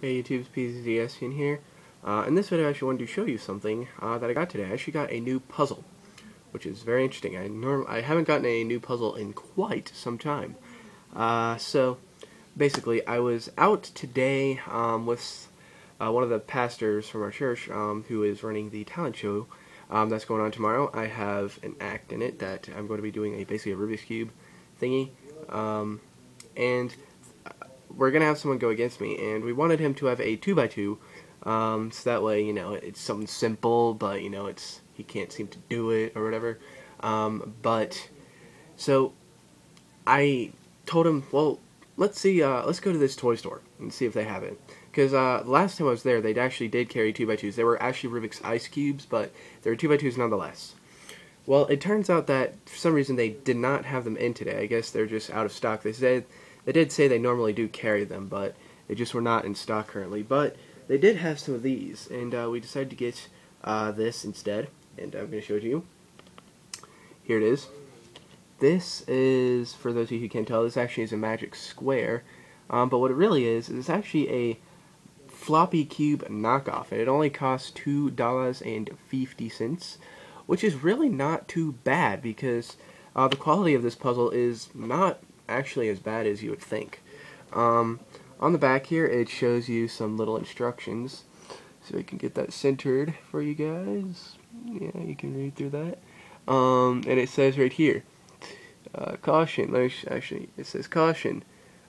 Hey YouTube's PZDS in here. In this video I actually wanted to show you something that I got today. I actually got a new puzzle, which is very interesting. I haven't gotten a new puzzle in quite some time. So basically I was out today with one of the pastors from our church who is running the talent show that's going on tomorrow. I have an act in it that I'm going to be doing basically a Rubik's Cube thingy. And we're going to have someone go against me, and we wanted him to have a 2x2, so that way, you know, it's something simple, but, you know, he can't seem to do it, or whatever. So, I told him, well, let's go to this toy store, and see if they have it. Because, the last time I was there, they actually did carry 2x2s. They were actually Rubik's Ice Cubes, but they were 2x2s nonetheless. Well, it turns out that, for some reason, they did not have them in today. I guess they're just out of stock. They did say they normally do carry them, but they just were not in stock currently. But they did have some of these, and we decided to get this instead, and I'm going to show it to you. Here it is. This is, for those of you who can't tell, this actually is a magic square, but what it really is actually a Floppy Cube knockoff, and it only costs $2.50, which is really not too bad, because the quality of this puzzle is not actually as bad as you would think. On the back here it shows you some little instructions, so we can get that centered for you guys. Yeah, you can read through that. And it says right here, caution. Actually, it says caution.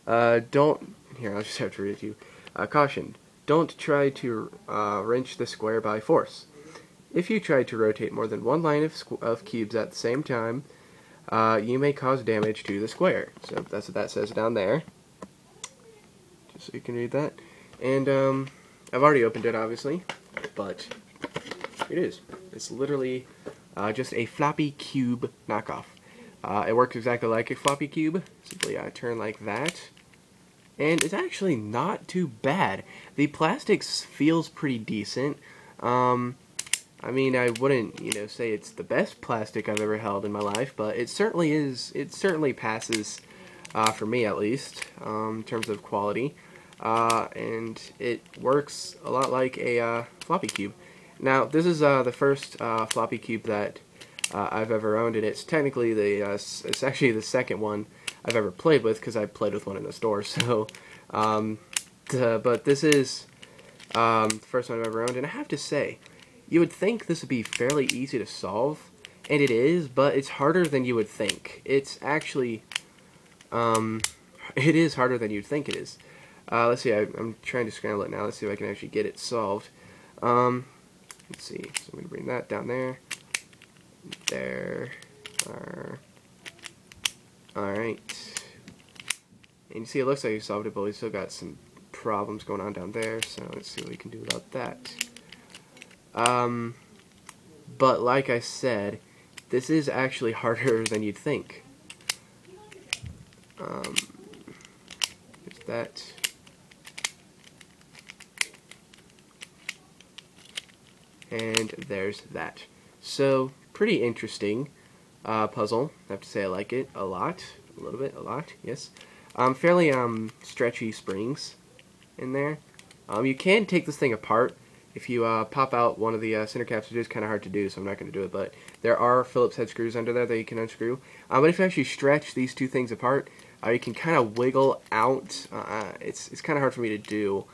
Don't. Here, I'll just have to read it to you. Caution. Don't try to wrench the square by force. If you try to rotate more than one line of cubes at the same time, you may cause damage to the square. So that's what that says down there. Just so you can read that. And I've already opened it, obviously, but here it is. It's literally just a Floppy Cube knockoff. It works exactly like a Floppy Cube. Simply turn like that. And it's actually not too bad. The plastics feels pretty decent. I mean, I wouldn't, say it's the best plastic I've ever held in my life, but it certainly is. It certainly passes, for me at least, in terms of quality. And it works a lot like a Floppy Cube. Now, this is the first Floppy Cube that I've ever owned, and it's technically it's actually the second one I've ever played with, because I played with one in the store. So, but this is the first one I've ever owned, and I have to say, you would think this would be fairly easy to solve, and it is, but it's harder than you would think. It's actually, it is harder than you'd think it is. Let's see, I'm trying to scramble it now. Let's see if I can actually get it solved. Let's see, so I'm going to bring that down there. There. Alright. And you see, it looks like you solved it, but we still got some problems going on down there, so let's see what we can do about that. But like I said, this is actually harder than you'd think. There's that. And there's that. So, pretty interesting puzzle. I have to say I like it a lot. A little bit, a lot, yes. Fairly stretchy springs in there. You can take this thing apart. If you pop out one of the center caps, it is kind of hard to do, so I'm not going to do it, but there are Phillips head screws under there that you can unscrew. But if you actually stretch these two things apart, you can kind of wiggle out. It's kind of hard for me to do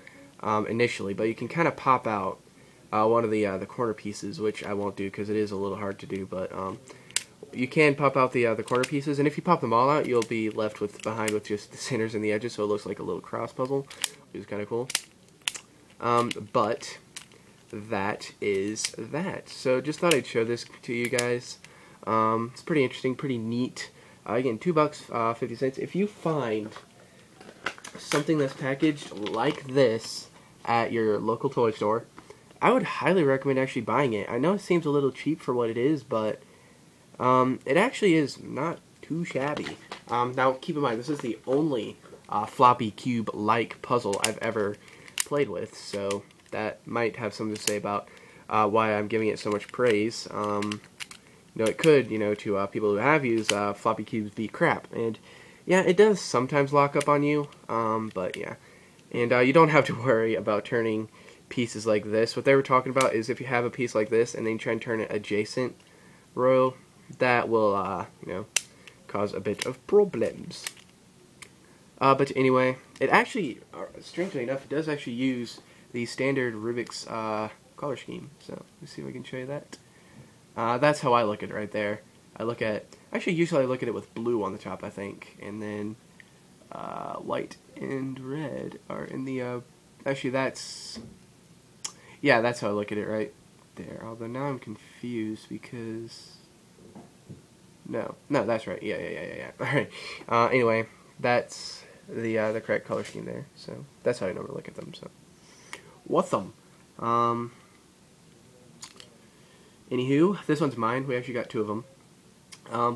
initially, but you can kind of pop out one of the corner pieces, which I won't do because it is a little hard to do, but you can pop out the corner pieces, and if you pop them all out, you'll be left behind with just the centers and the edges, so it looks like a little cross puzzle, which is kind of cool. But that is that. So just thought I'd show this to you guys. It's pretty interesting, pretty neat. Again, $2.50. If you find something that's packaged like this at your local toy store, I would highly recommend actually buying it. I know it seems a little cheap for what it is, but it actually is not too shabby. Now, keep in mind, this is the only Floppy Cube-like puzzle I've ever played with, so that might have something to say about why I'm giving it so much praise. It could, to people who have used Floppy Cubes be crap. And yeah, it does sometimes lock up on you, but yeah, And you don't have to worry about turning pieces like this. What they were talking about is if you have a piece like this and then you try and turn it adjacent royal, that will, cause a bit of problems. But anyway, it actually, strangely enough, it does actually use the standard Rubik's color scheme. So let's see if I can show you that. That's how I look at it right there. Usually I look at it with blue on the top, I think, and then white and red are in the, actually that's how I look at it right there. Although now I'm confused because, no, that's right, yeah. Alright, anyway, that's the correct color scheme there, so that's how I normally look at them, so. What's them? Anywho, this one's mine. We actually got two of them.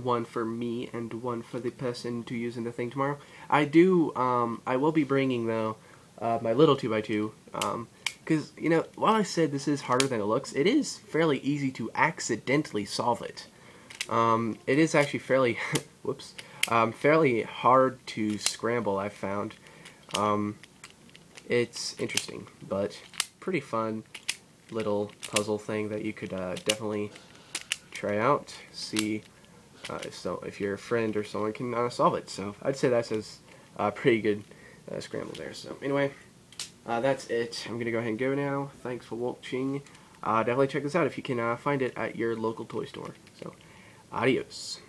One for me and one for the person to use in the thing tomorrow. I will be bringing, though, my little 2x2, because, while I said this is harder than it looks, it is fairly easy to accidentally solve it. It is actually fairly, fairly hard to scramble, I've found. It's interesting, but pretty fun little puzzle thing that you could definitely try out, see if your friend or someone can solve it. So I'd say that's a pretty good scramble there. So anyway, that's it. I'm gonna go ahead and go now. Thanks for watching. Definitely check this out if you can find it at your local toy store. So adios.